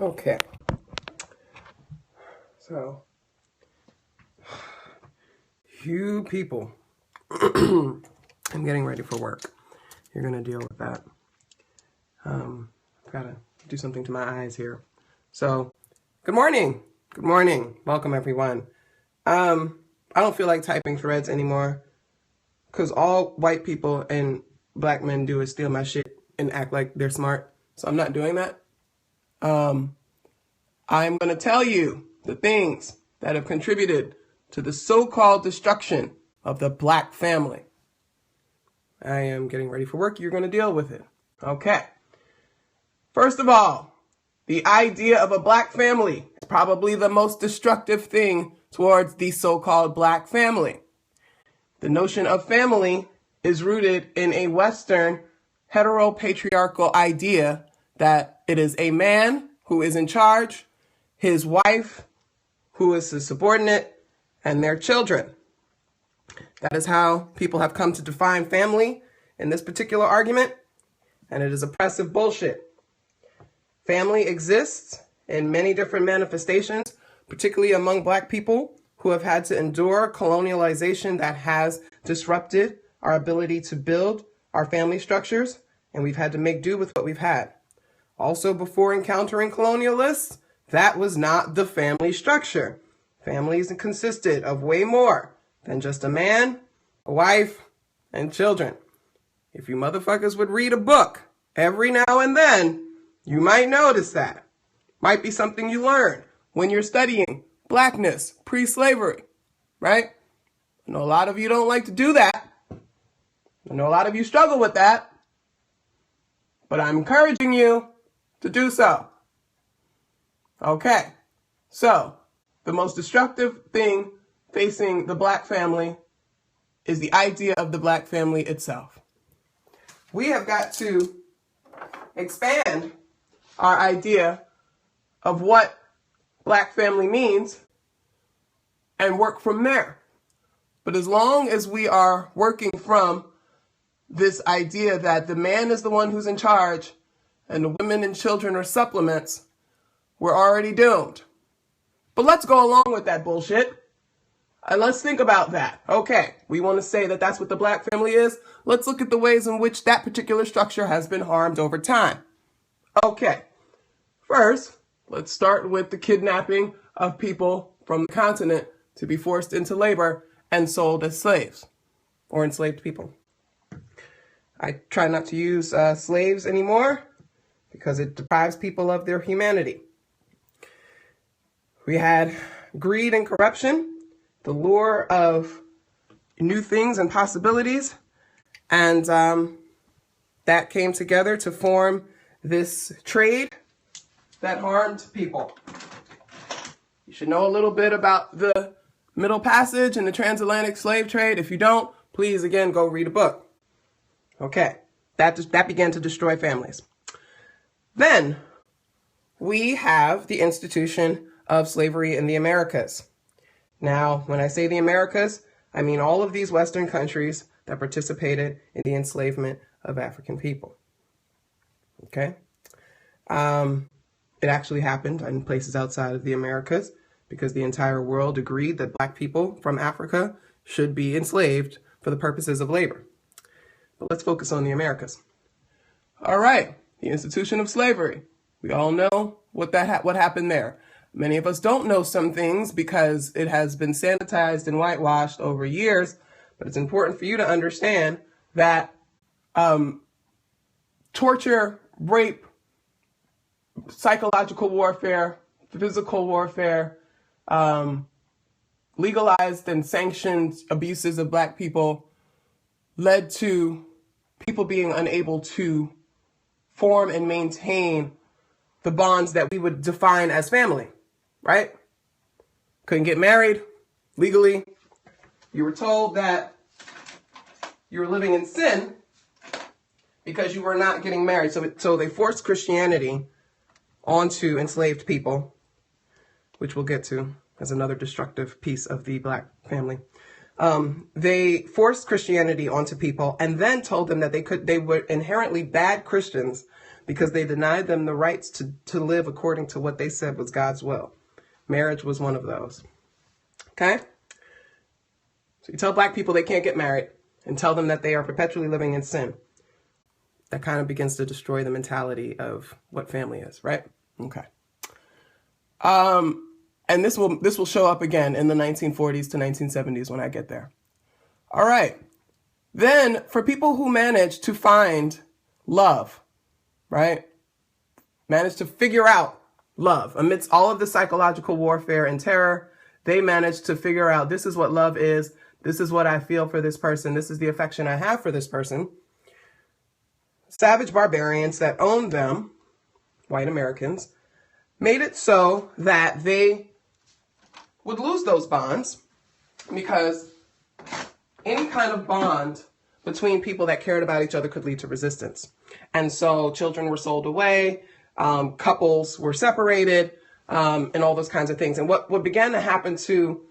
Okay. So, you people, I'm getting ready for work. You're going to deal with that. I've got to do something to my eyes here. So, good morning. Good morning. Welcome, everyone. I don't feel like typing threads anymore because all white people and black men do is steal my shit and act like they're smart. So I'm not doing that. I'm going to tell you the things that have contributed to the so-called destruction of the black family. I am getting ready for work. You're going to deal with it. Okay. First of all, the idea of a black family is probably the most destructive thing towards the so-called black family. The notion of family is rooted in a Western heteropatriarchal idea that it is a man who is in charge, his wife who is his subordinate, and their children. That is how people have come to define family in this particular argument, and it is oppressive bullshit. Family exists in many different manifestations, particularly among black people who have had to endure colonialization that has disrupted our ability to build our family structures, and we've had to make do with what we've had. Also, before encountering colonialists, that was not the family structure. Families consisted of way more than just a man, a wife, and children. If you motherfuckers would read a book every now and then, you might notice that. Might be something you learn when you're studying blackness, pre-slavery, right? I know a lot of you don't like to do that. I know a lot of you struggle with that. But I'm encouraging you to do so. Okay, so the most destructive thing facing the black family is the idea of the black family itself. We have got to expand our idea of what black family means and work from there. But as long as we are working from this idea that the man is the one who's in charge and the women and children are supplements, we're already doomed. But let's go along with that bullshit. And let's think about that. Okay, we want to say that that's what the black family is. Let's look at the ways in which that particular structure has been harmed over time. Okay, first, let's start with the kidnapping of people from the continent to be forced into labor and sold as slaves or enslaved people. I try not to use slaves anymore because it deprives people of their humanity. We had greed and corruption, the lure of new things and possibilities, and that came together to form this trade that harmed people. You should know a little bit about the Middle Passage and the transatlantic slave trade. If you don't, please, again, go read a book. Okay, that began to destroy families. Then we have the institution of slavery in the Americas. Now, when I say the Americas, I mean all of these Western countries that participated in the enslavement of African people. Okay? It actually happened in places outside of the Americas because the entire world agreed that black people from Africa should be enslaved for the purposes of labor. But let's focus on the Americas. All right, the institution of slavery. We all know what happened there. Many of us don't know some things because it has been sanitized and whitewashed over years, but it's important for you to understand that torture, rape, psychological warfare, physical warfare, legalized and sanctioned abuses of black people led to people being unable to form and maintain the bonds that we would define as family, right? Couldn't get married legally. You were told that you were living in sin because you were not getting married. So they forced Christianity onto enslaved people, which we'll get to as another destructive piece of the black family. They forced Christianity onto people and then told them that they were inherently bad Christians because they denied them the rights to live according to what they said was God's will. Marriage was one of those. Okay? So you tell black people they can't get married and tell them that they are perpetually living in sin. That kind of begins to destroy the mentality of what family is, right? Okay. And this will show up again in the 1940s to 1970s when I get there. All right. Then for people who manage to find love, right? Manage to figure out love amidst all of the psychological warfare and terror, they manage to figure out this is what love is. This is what I feel for this person. This is the affection I have for this person. Savage barbarians that owned them, white Americans, made it so that they would lose those bonds because any kind of bond between people that cared about each other could lead to resistance. And so children were sold away, couples were separated, and all those kinds of things. And what began to happen to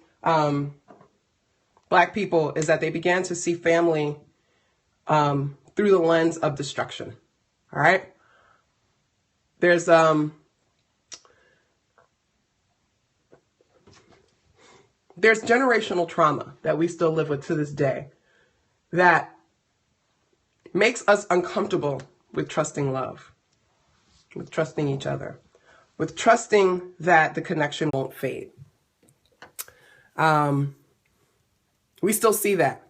black people is that they began to see family through the lens of destruction. All right? There's generational trauma that we still live with to this day that makes us uncomfortable with trusting love, with trusting each other, with trusting that the connection won't fade. We still see that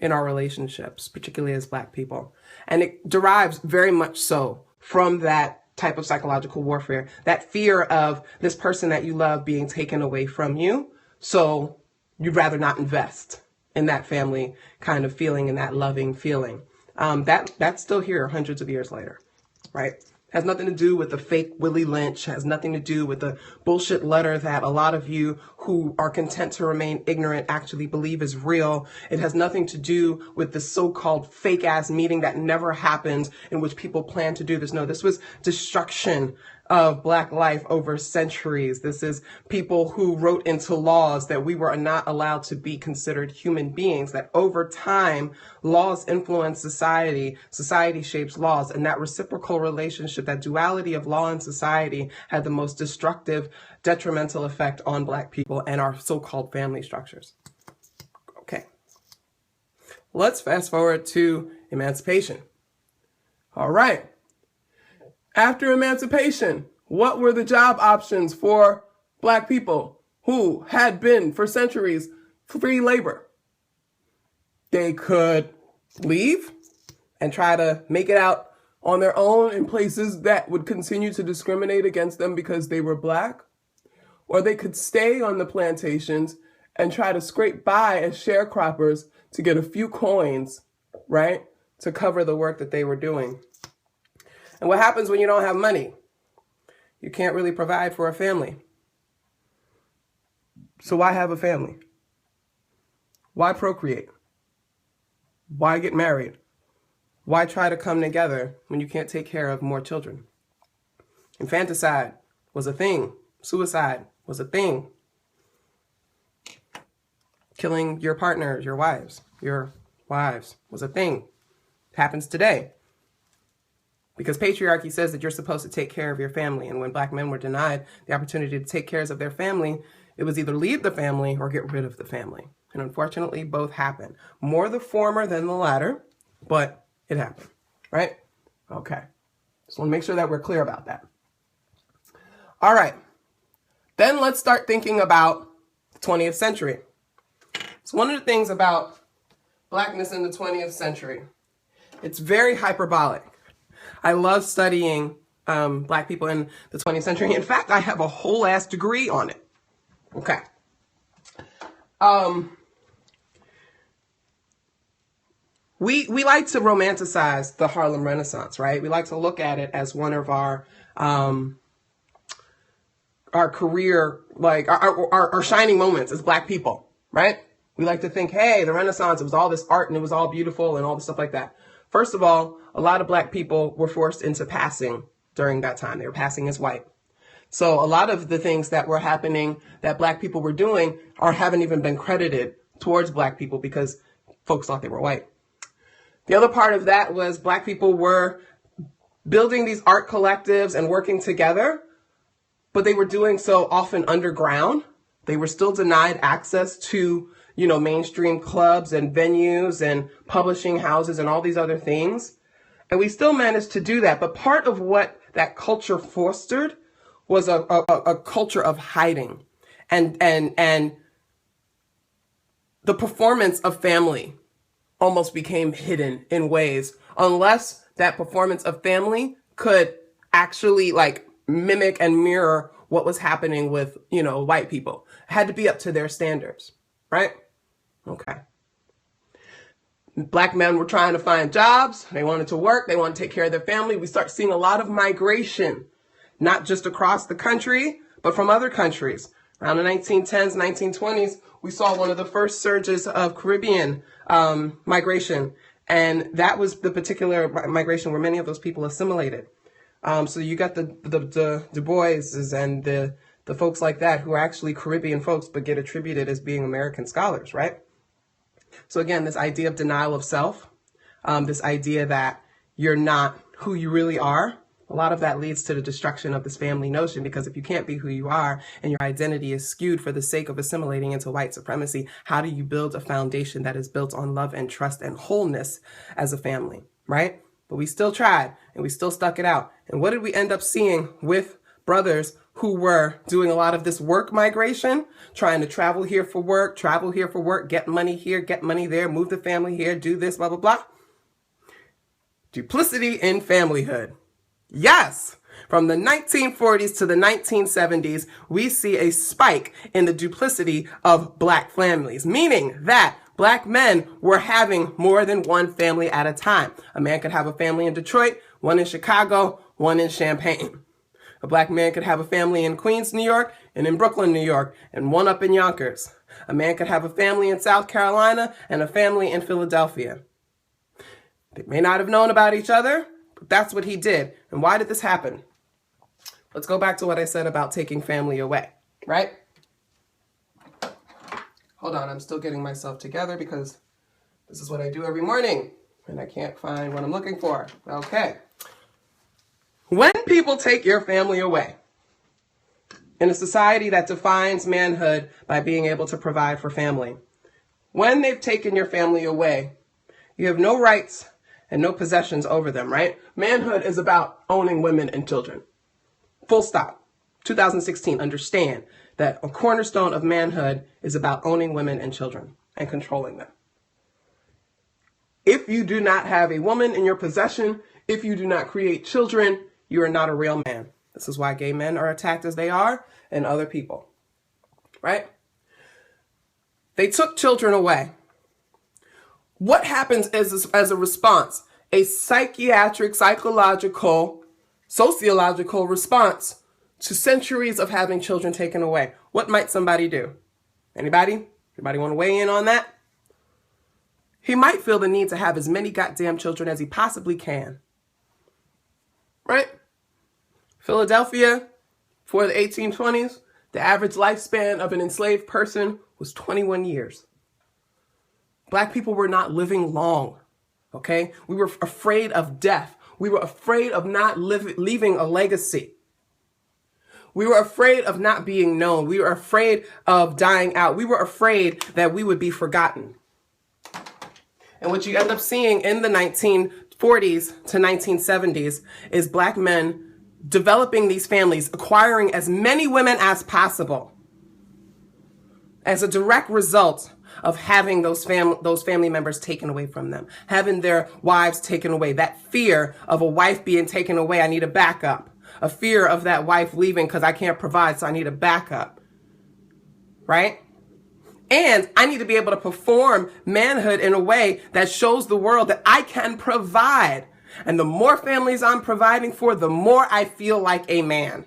in our relationships, particularly as black people. And it derives very much so from that type of psychological warfare, that fear of this person that you love being taken away from you. So you'd rather not invest in that family kind of feeling and that loving feeling. That's still here hundreds of years later, right? Has nothing to do with the fake Willie Lynch, has nothing to do with the bullshit letter that a lot of you who are content to remain ignorant actually believe is real. It has nothing to do with the so-called fake ass meeting that never happened in which people plan to do this. No, this was destruction of black life over centuries. This is people who wrote into laws that we were not allowed to be considered human beings, that over time, laws influence society, society shapes laws, and that reciprocal relationship, that duality of law and society had the most destructive, detrimental effect on black people and our so-called family structures. Okay. Let's fast forward to emancipation. All right. After emancipation, what were the job options for black people who had been for centuries free labor? They could leave and try to make it out on their own in places that would continue to discriminate against them because they were black, or they could stay on the plantations and try to scrape by as sharecroppers to get a few coins, right, to cover the work that they were doing. And what happens when you don't have money? You can't really provide for a family. So why have a family? Why procreate? Why get married? Why try to come together when you can't take care of more children? Infanticide was a thing. Suicide was a thing. Killing your partners, your wives was a thing. It happens today. Because patriarchy says that you're supposed to take care of your family. And when black men were denied the opportunity to take care of their family, it was either leave the family or get rid of the family. And unfortunately, both happened. More the former than the latter, but it happened, right? Okay. Just want to make sure that we're clear about that. All right. Then let's start thinking about the 20th century. So one of the things about blackness in the 20th century, it's very hyperbolic. I love studying black people in the 20th century. In fact, I have a whole ass degree on it. Okay. We like to romanticize the Harlem Renaissance, right? We like to look at it as one of our career, like our shining moments as black people, right? We like to think, hey, the Renaissance, it was all this art and it was all beautiful and all this stuff like that. First of all, a lot of black people were forced into passing during that time. They were passing as white. So a lot of the things that were happening that black people were doing haven't even been credited towards black people because folks thought they were white. The other part of that was black people were building these art collectives and working together, but they were doing so often underground. They were still denied access to, mainstream clubs and venues and publishing houses and all these other things. And we still managed to do that. But part of what that culture fostered was a culture of hiding and the performance of family almost became hidden in ways, unless that performance of family could actually mimic and mirror what was happening with, white people. It had to be up to their standards, right? Okay. Black men were trying to find jobs. They wanted to work. They wanted to take care of their family. We start seeing a lot of migration, not just across the country, but from other countries. Around the 1910s, 1920s, we saw one of the first surges of Caribbean migration. And that was the particular migration where many of those people assimilated. So you got the Du Boises and the folks like that who are actually Caribbean folks, but get attributed as being American scholars, right? So again, this idea of denial of self, this idea that you're not who you really are, a lot of that leads to the destruction of this family notion, because if you can't be who you are and your identity is skewed for the sake of assimilating into white supremacy, how do you build a foundation that is built on love and trust and wholeness as a family, right? But we still tried and we still stuck it out. And what did we end up seeing with brothers who were doing a lot of this work migration, trying to travel here for work, get money here, get money there, move the family here, do this, blah, blah, blah. Duplicity in familyhood. Yes, from the 1940s to the 1970s, we see a spike in the duplicity of Black families, meaning that Black men were having more than one family at a time. A man could have a family in Detroit, one in Chicago, one in Champaign. A Black man could have a family in Queens, New York, and in Brooklyn, New York, and one up in Yonkers. A man could have a family in South Carolina and a family in Philadelphia. They may not have known about each other, but that's what he did. And why did this happen? Let's go back to what I said about taking family away, right? Hold on, I'm still getting myself together because this is what I do every morning, and I can't find what I'm looking for. Okay. When people take your family away, in a society that defines manhood by being able to provide for family, when they've taken your family away, you have no rights and no possessions over them, right? Manhood is about owning women and children. Full stop. 2016, understand that a cornerstone of manhood is about owning women and children and controlling them. If you do not have a woman in your possession, if you do not create children, you are not a real man. This is why gay men are attacked as they are and other people, right? They took children away. What happens as a response? A psychiatric, psychological, sociological response to centuries of having children taken away. What might somebody do? Anybody? Anybody want to weigh in on that? He might feel the need to have as many goddamn children as he possibly can. Right? Philadelphia, for the 1820s, the average lifespan of an enslaved person was 21 years. Black people were not living long, okay? We were afraid of death. We were afraid of not leaving a legacy. We were afraid of not being known. We were afraid of dying out. We were afraid that we would be forgotten. And what you end up seeing in the 1940s to 1970s is Black men developing these families, acquiring as many women as possible as a direct result of having those family members taken away from them, having their wives taken away, that fear of a wife being taken away, I need a backup, a fear of that wife leaving because I can't provide, so I need a backup, right? And I need to be able to perform manhood in a way that shows the world that I can provide. And the more families I'm providing for, the more I feel like a man.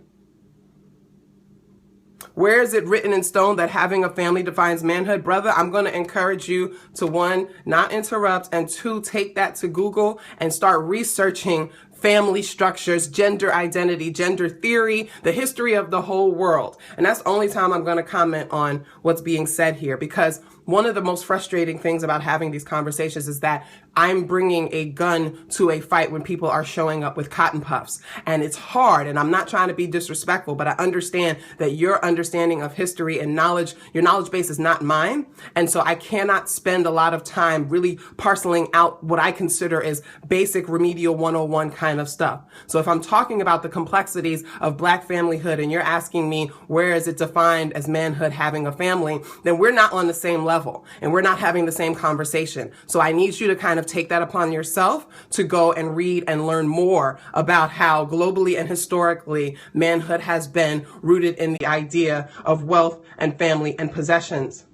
Where is it written in stone that having a family defines manhood? Brother, I'm going to encourage you to, one, not interrupt, and two, take that to Google and start researching family structures, gender identity, gender theory, the history of the whole world. And that's the only time I'm going to comment on what's being said here, because one of the most frustrating things about having these conversations is that I'm bringing a gun to a fight when people are showing up with cotton puffs. And it's hard, and I'm not trying to be disrespectful, but I understand that your understanding of history and knowledge, your knowledge base is not mine. And so I cannot spend a lot of time really parceling out what I consider is basic remedial 101 kind of stuff. So if I'm talking about the complexities of Black familyhood and you're asking me where is it defined as manhood having a family, then we're not on the same level and we're not having the same conversation. So I need you to kind of take that upon yourself to go and read and learn more about how globally and historically manhood has been rooted in the idea of wealth and family and possessions.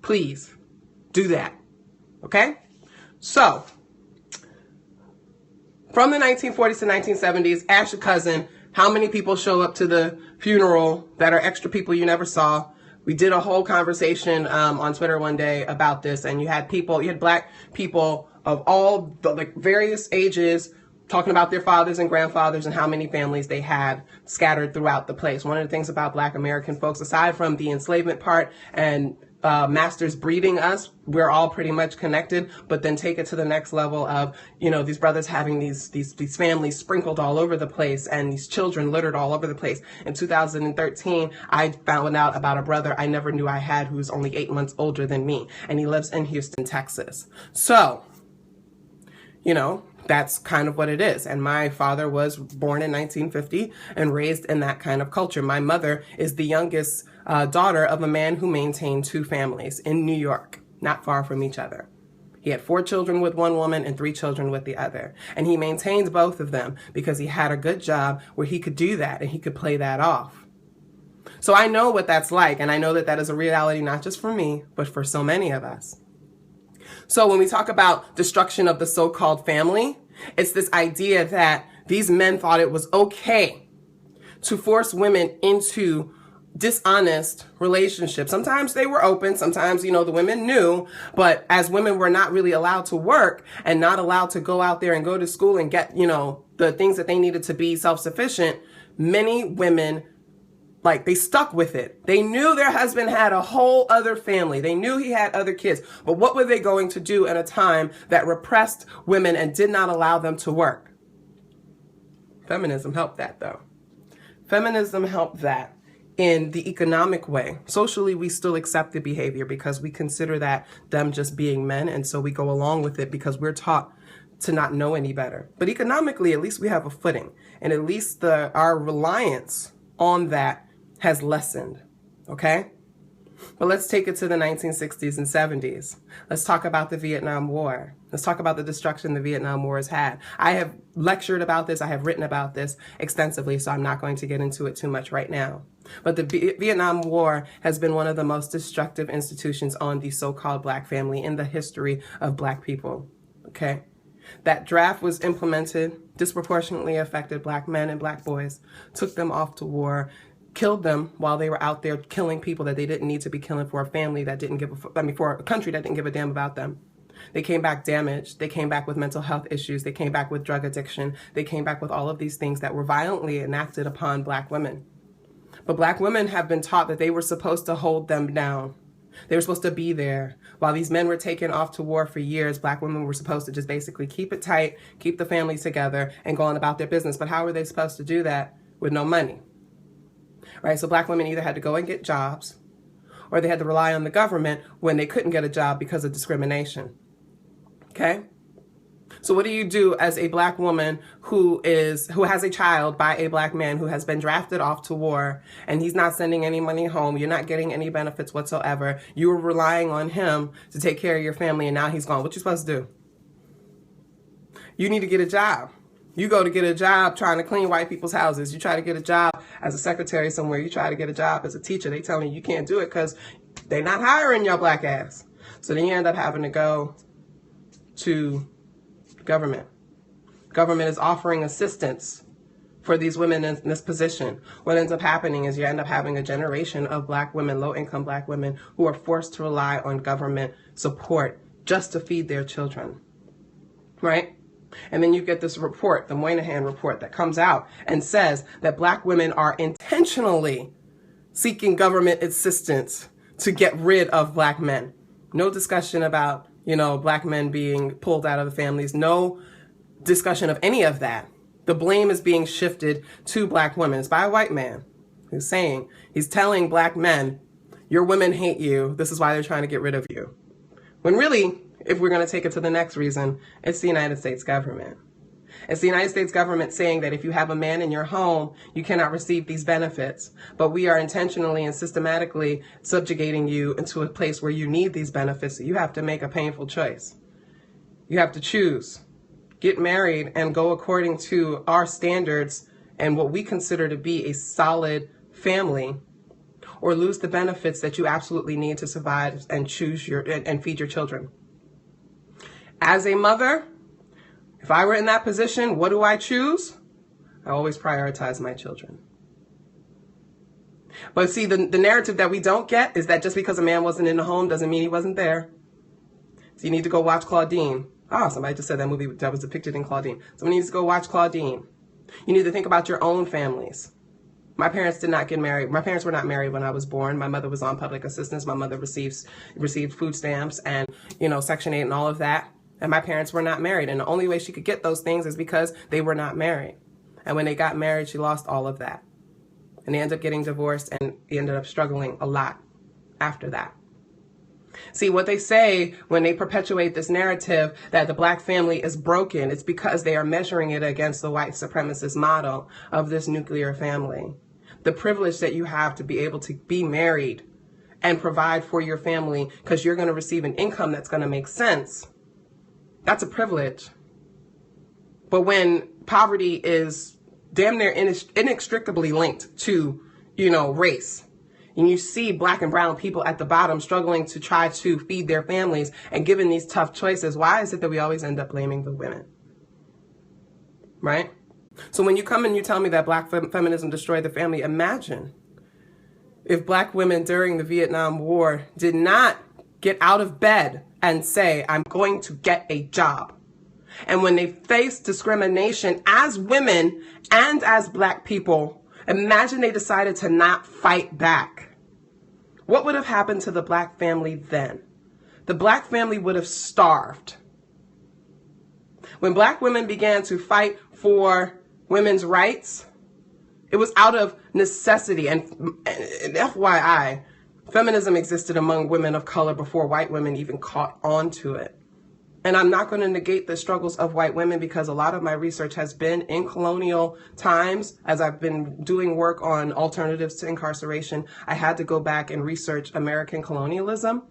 Please do that. Okay? So, from the 1940s to 1970s, ask your cousin how many people show up to the funeral that are extra people you never saw. We did a whole conversation on Twitter one day about this, and you had Black people of all the various ages talking about their fathers and grandfathers and how many families they had scattered throughout the place. One of the things about Black American folks, aside from the enslavement part and masters breeding us, we're all pretty much connected, but then take it to the next level of, these brothers having these families sprinkled all over the place and these children littered all over the place. In 2013, I found out about a brother I never knew I had who's only 8 months older than me, and he lives in Houston, Texas. So, that's kind of what it is. And my father was born in 1950 and raised in that kind of culture. My mother is the youngest daughter of a man who maintained 2 families in New York, not far from each other. He had 4 children with one woman and 3 children with the other. And he maintained both of them because he had a good job where he could do that and he could play that off. So I know what that's like. And I know that that is a reality, not just for me, but for so many of us. So when we talk about destruction of the so-called family, it's this idea that these men thought it was okay to force women into dishonest relationships. Sometimes they were open. Sometimes, the women knew. But as women were not really allowed to work and not allowed to go out there and go to school and get, the things that they needed to be self-sufficient, many women they stuck with it. They knew their husband had a whole other family. They knew he had other kids. But what were they going to do at a time that repressed women and did not allow them to work? Feminism helped that, though. Feminism helped that in the economic way. Socially, we still accept the behavior because we consider that them just being men. And so we go along with it because we're taught to not know any better. But economically, at least we have a footing. And at least our reliance on that has lessened, okay? But let's take it to the 1960s and 70s. Let's talk about the Vietnam War. Let's talk about the destruction the Vietnam War has had. I have lectured about this. I have written about this extensively, so I'm not going to get into it too much right now. But the Vietnam War has been one of the most destructive institutions on the so-called Black family in the history of Black people, okay? That draft was implemented, disproportionately affected Black men and Black boys, took them off to war, killed them while they were out there killing people that they didn't need to be killing for a family that didn't for a country that didn't give a damn about them. They came back damaged. They came back with mental health issues. They came back with drug addiction. They came back with all of these things that were violently enacted upon Black women. But Black women have been taught that they were supposed to hold them down. They were supposed to be there. While these men were taken off to war for years, Black women were supposed to just basically keep it tight, keep the families together, and go on about their business. But how were they supposed to do that with no money? Right? So Black women either had to go and get jobs, or they had to rely on the government when they couldn't get a job because of discrimination. Okay? So what do you do as a Black woman who has a child by a Black man who has been drafted off to war and he's not sending any money home? You're not getting any benefits whatsoever. You were relying on him to take care of your family and now he's gone. What you supposed to do? You need to get a job. You go to get a job trying to clean white people's houses. You try to get a job as a secretary somewhere. You try to get a job as a teacher. They telling you can't do it because they're not hiring your Black ass. So then you end up having to go to government. Government is offering assistance for these women in this position. What ends up happening is you end up having a generation of Black women, low-income Black women, who are forced to rely on government support just to feed their children, right? And then you get this report, the Moynihan report, that comes out and says that black women are intentionally seeking government assistance to get rid of black men. No discussion about, black men being pulled out of the families. No discussion of any of that. The blame is being shifted to black women. It's by a white man who's saying, he's telling black men, your women hate you. This is why they're trying to get rid of you. When really, if we're going to take it to the next reason, it's the United States government. It's the United States government saying that if you have a man in your home, you cannot receive these benefits. But we are intentionally and systematically subjugating you into a place where you need these benefits. So you have to make a painful choice. You have to choose. Get married and go according to our standards and what we consider to be a solid family, or lose the benefits that you absolutely need to survive and and feed your children. As a mother, if I were in that position, what do I choose? I always prioritize my children. But see, the narrative that we don't get is that just because a man wasn't in the home doesn't mean he wasn't there. So you need to go watch Claudine. Oh, somebody just said that movie that was depicted in Claudine. Someone needs to go watch Claudine. You need to think about your own families. My parents did not get married. My parents were not married when I was born. My mother was on public assistance. My mother received food stamps and, Section 8 and all of that. And my parents were not married. And the only way she could get those things is because they were not married. And when they got married, she lost all of that. And they ended up getting divorced and ended up struggling a lot after that. See, what they say when they perpetuate this narrative that the black family is broken, it's because they are measuring it against the white supremacist model of this nuclear family. The privilege that you have to be able to be married and provide for your family because you're going to receive an income that's going to make sense. That's a privilege. But when poverty is damn near inextricably linked to, race, and you see black and brown people at the bottom struggling to try to feed their families and given these tough choices, why is it that we always end up blaming the women? Right? So when you come and you tell me that black feminism destroyed the family, imagine if black women during the Vietnam War did not get out of bed and say, I'm going to get a job. And when they faced discrimination as women and as black people, imagine they decided to not fight back. What would have happened to the black family then? The black family would have starved. When black women began to fight for women's rights, it was out of necessity. And FYI, feminism existed among women of color before white women even caught on to it. And I'm not going to negate the struggles of white women because a lot of my research has been in colonial times. As I've been doing work on alternatives to incarceration, I had to go back and research American colonialism.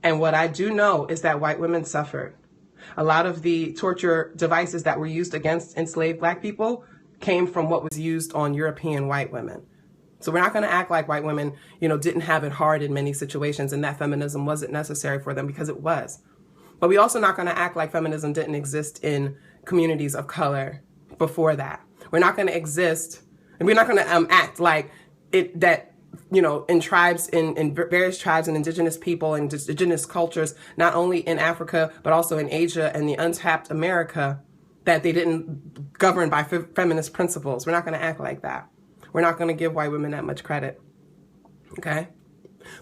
And what I do know is that white women suffered. A lot of the torture devices that were used against enslaved black people came from what was used on European white women. So we're not going to act like white women, didn't have it hard in many situations and that feminism wasn't necessary for them, because it was. But we're also not going to act like feminism didn't exist in communities of color before that. We're not going to exist, and we're not going to act like it that, in tribes, in various tribes and indigenous people and indigenous cultures, not only in Africa, but also in Asia and the untapped America, that they didn't govern by feminist principles. We're not going to act like that. We're not going to give white women that much credit. Okay?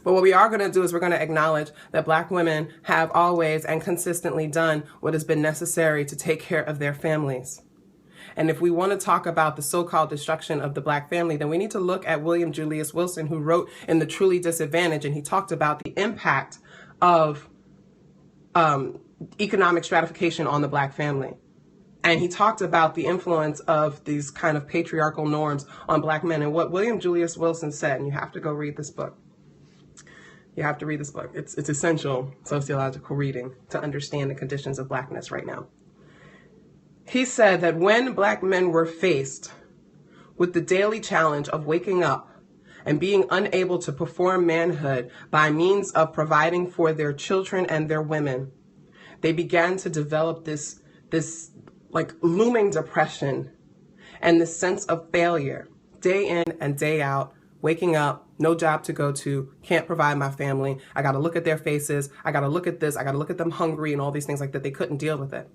But what we are going to do is we're going to acknowledge that black women have always and consistently done what has been necessary to take care of their families. And if we want to talk about the so-called destruction of the black family, then we need to look at William Julius Wilson, who wrote in The Truly Disadvantaged, and he talked about the impact of economic stratification on the black family. And he talked about the influence of these kind of patriarchal norms on black men. And what William Julius Wilson said, and you have to go read this book. You have to read this book. It's essential sociological reading to understand the conditions of blackness right now. He said that when black men were faced with the daily challenge of waking up and being unable to perform manhood by means of providing for their children and their women, they began to develop this like looming depression and this sense of failure day in and day out, waking up, no job to go to, can't provide my family. I got to look at their faces. I got to look at this. I got to look at them hungry and all these things like that. They couldn't deal with it.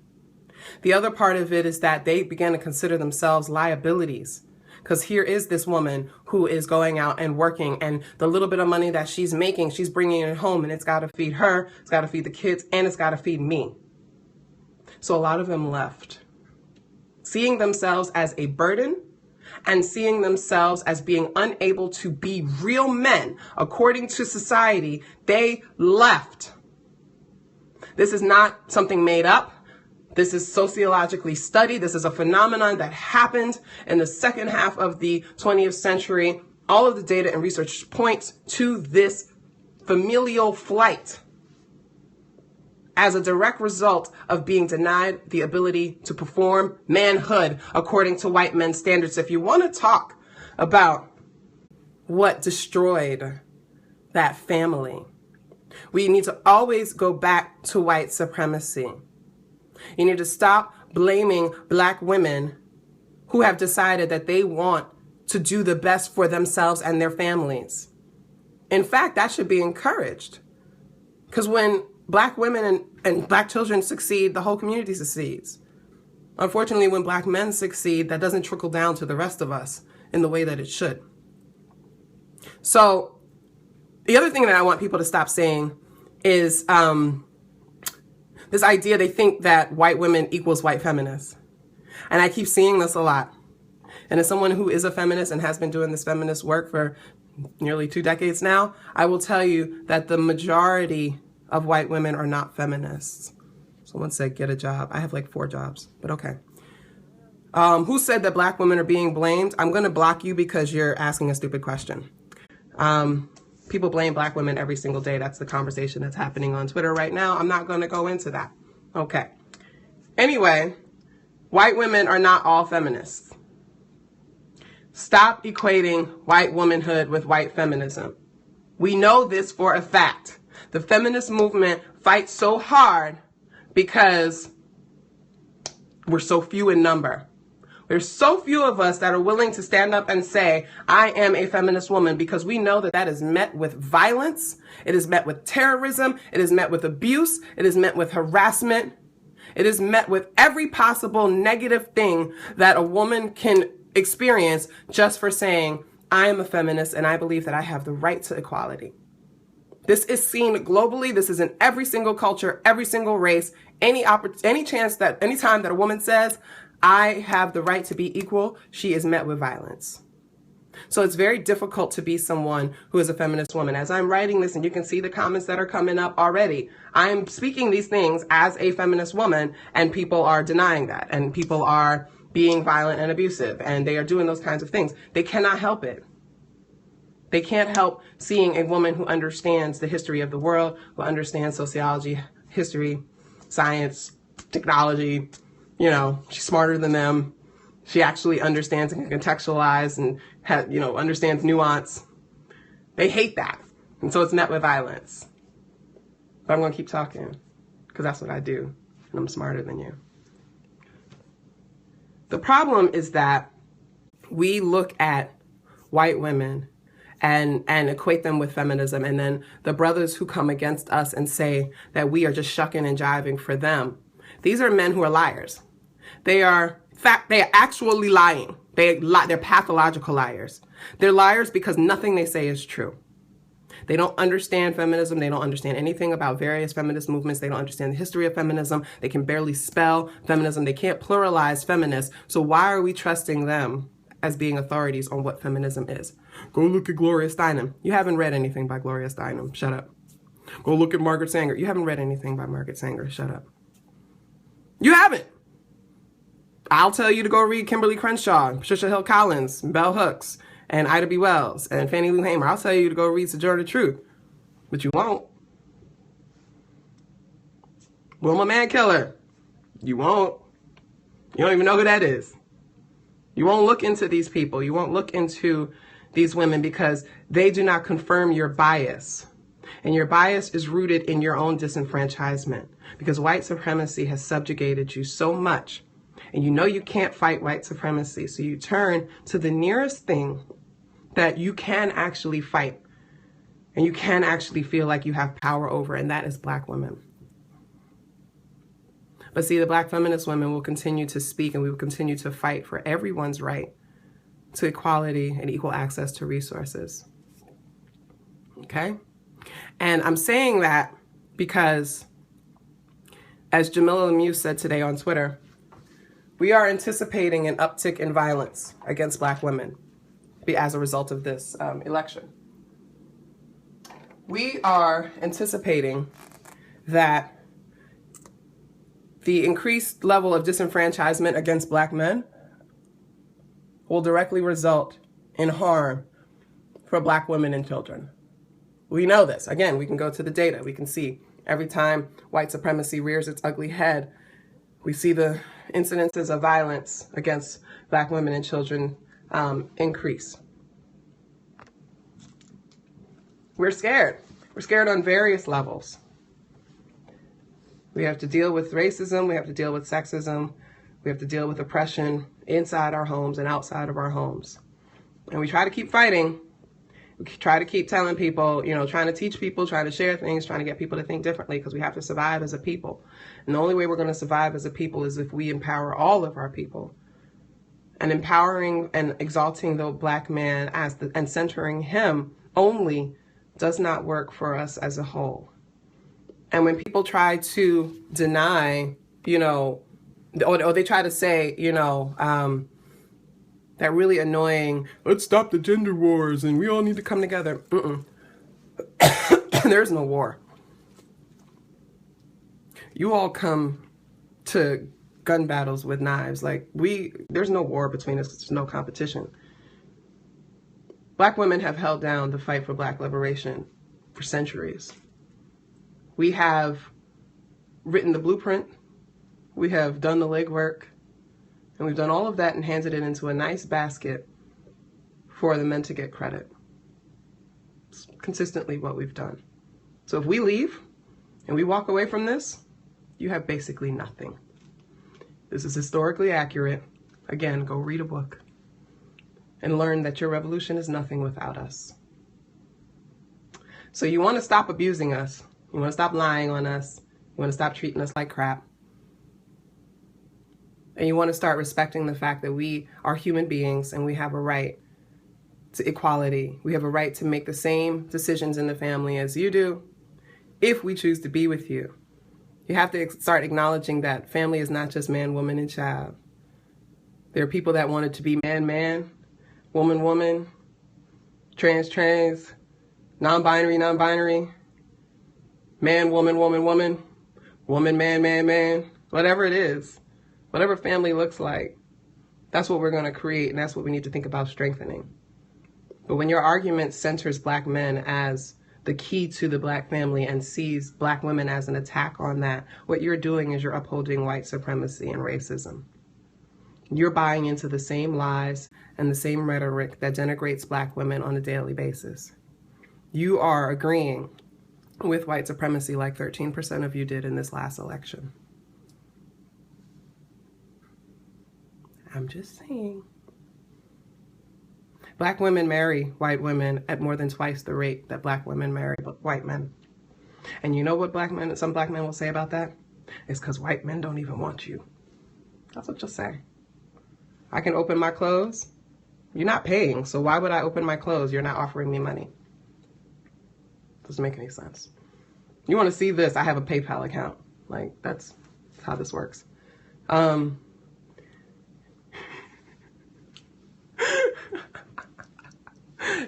The other part of it is that they began to consider themselves liabilities. Because here is this woman who is going out and working, and the little bit of money that she's making, she's bringing it home, and it's got to feed her, it's got to feed the kids, and it's got to feed me. So a lot of them left, seeing themselves as a burden and seeing themselves as being unable to be real men according to society. They left. This is not something made up. This is sociologically studied. This is a phenomenon that happened in the second half of the 20th century. All of the data and research points to this familial flight as a direct result of being denied the ability to perform manhood according to white men's standards. If you want to talk about what destroyed that family, we need to always go back to white supremacy. You need to stop blaming Black women who have decided that they want to do the best for themselves and their families. In fact, that should be encouraged. Because when Black women and Black children succeed, the whole community succeeds. Unfortunately, when Black men succeed, that doesn't trickle down to the rest of us in the way that it should. So the other thing that I want people to stop saying is this idea, they think that white women equals white feminists. And I keep seeing this a lot. And as someone who is a feminist and has been doing this feminist work for nearly 2 decades now, I will tell you that the majority of white women are not feminists. Someone said, get a job. I have like 4 jobs, but okay. Who said that Black women are being blamed? I'm going to block you because you're asking a stupid question. People blame Black women every single day. That's the conversation that's happening on Twitter right now. I'm not going to go into that. Okay. Anyway, white women are not all feminists. Stop equating white womanhood with white feminism. We know this for a fact. The feminist movement fights so hard because we're so few in number. There's so few of us that are willing to stand up and say, I am a feminist woman, because we know that that is met with violence. It is met with terrorism. It is met with abuse. It is met with harassment. It is met with every possible negative thing that a woman can experience just for saying, I am a feminist and I believe that I have the right to equality. This is seen globally. This is in every single culture, every single race. Any time that a woman says, I have the right to be equal, she is met with violence. So it's very difficult to be someone who is a feminist woman. As I'm writing this, and you can see the comments that are coming up already, I'm speaking these things as a feminist woman, and people are denying that, and people are being violent and abusive, and they are doing those kinds of things. They cannot help it. They can't help seeing a woman who understands the history of the world, who understands sociology, history, science, technology. You know, she's smarter than them. She actually understands and can contextualize and understands nuance. They hate that. And so it's met with violence. But I'm going to keep talking because that's what I do. And I'm smarter than you. The problem is that we look at white women and equate them with feminism. And then the brothers who come against us and say that we are just shucking and jiving for them. These are men who are liars. They are actually lying. They're pathological liars. They're liars because nothing they say is true. They don't understand feminism. They don't understand anything about various feminist movements. They don't understand the history of feminism. They can barely spell feminism. They can't pluralize feminists. So why are we trusting them as being authorities on what feminism is? Go look at Gloria Steinem. You haven't read anything by Gloria Steinem. Shut up. Go look at Margaret Sanger. You haven't read anything by Margaret Sanger. Shut up. You haven't. I'll tell you to go read Kimberly Crenshaw, Patricia Hill Collins, Bell Hooks, and Ida B. Wells, and Fannie Lou Hamer. I'll tell you to go read Sojourner Truth, but you won't. Wilma Mankiller, you won't. You don't even know who that is. You won't look into these people. You won't look into these women because they do not confirm your bias. And your bias is rooted in your own disenfranchisement because white supremacy has subjugated you so much. And you know you can't fight white supremacy, so you turn to the nearest thing that you can actually fight and you can actually feel like you have power over, and that is Black women. But see, the Black feminist women will continue to speak, and we will continue to fight for everyone's right to equality and equal access to resources. Okay? And I'm saying that because, as Jamila Lemieux said today on Twitter, we are anticipating an uptick in violence against Black women as a result of this election. We are anticipating that the increased level of disenfranchisement against Black men will directly result in harm for Black women and children. We know this. Again, we can go to the data. We can see every time white supremacy rears its ugly head, we see the incidences of violence against Black women and children increase. We're scared. We're scared on various levels. We have to deal with racism, we have to deal with sexism, we have to deal with oppression inside our homes and outside of our homes. And we try to keep fighting. We try to keep telling people, trying to teach people, trying to share things, trying to get people to think differently, because we have to survive as a people. And the only way we're going to survive as a people is if we empower all of our people. And empowering and exalting the Black man and centering him only does not work for us as a whole. And when people try to deny, or they try to say, that really annoying, let's stop the gender wars and we all need to come together. There's no war. You all come to gun battles with knives. There's no war between us. There's no competition. Black women have held down the fight for Black liberation for centuries. We have written the blueprint, we have done the legwork, and we've done all of that and handed it into a nice basket for the men to get credit. It's consistently what we've done. So if we leave and we walk away from this, you have basically nothing. This is historically accurate. Again, go read a book and learn that your revolution is nothing without us. So you want to stop abusing us. You want to stop lying on us. You want to stop treating us like crap. And you want to start respecting the fact that we are human beings and we have a right to equality. We have a right to make the same decisions in the family as you do if we choose to be with you. You have to start acknowledging that family is not just man, woman, and child. There are people that want it to be man, man, woman, woman, trans, trans, non-binary, non-binary, man, woman, woman, woman, woman, man, man, man, whatever it is, whatever family looks like, that's what we're going to create, and that's what we need to think about strengthening. But when your argument centers Black men as the key to the Black family and sees Black women as an attack on that, what you're doing is you're upholding white supremacy and racism. You're buying into the same lies and the same rhetoric that denigrates Black women on a daily basis. You are agreeing with white supremacy like 13% of you did in this last election. I'm just saying. Black women marry white women at more than twice the rate that Black women marry white men. And you know what some Black men will say about that? It's because white men don't even want you. That's what you'll say. I can open my clothes. You're not paying, so why would I open my clothes? You're not offering me money. Doesn't make any sense. You want to see this? I have a PayPal account. That's how this works.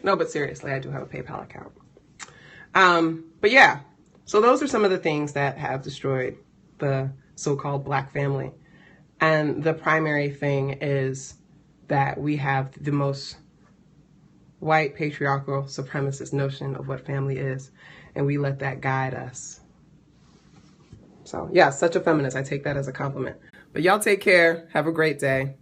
No, but seriously, I do have a PayPal account. But yeah, so those are some of the things that have destroyed the so-called Black family. And the primary thing is that we have the most white patriarchal supremacist notion of what family is, and we let that guide us. So yeah, such a feminist. I take that as a compliment. But y'all take care. Have a great day.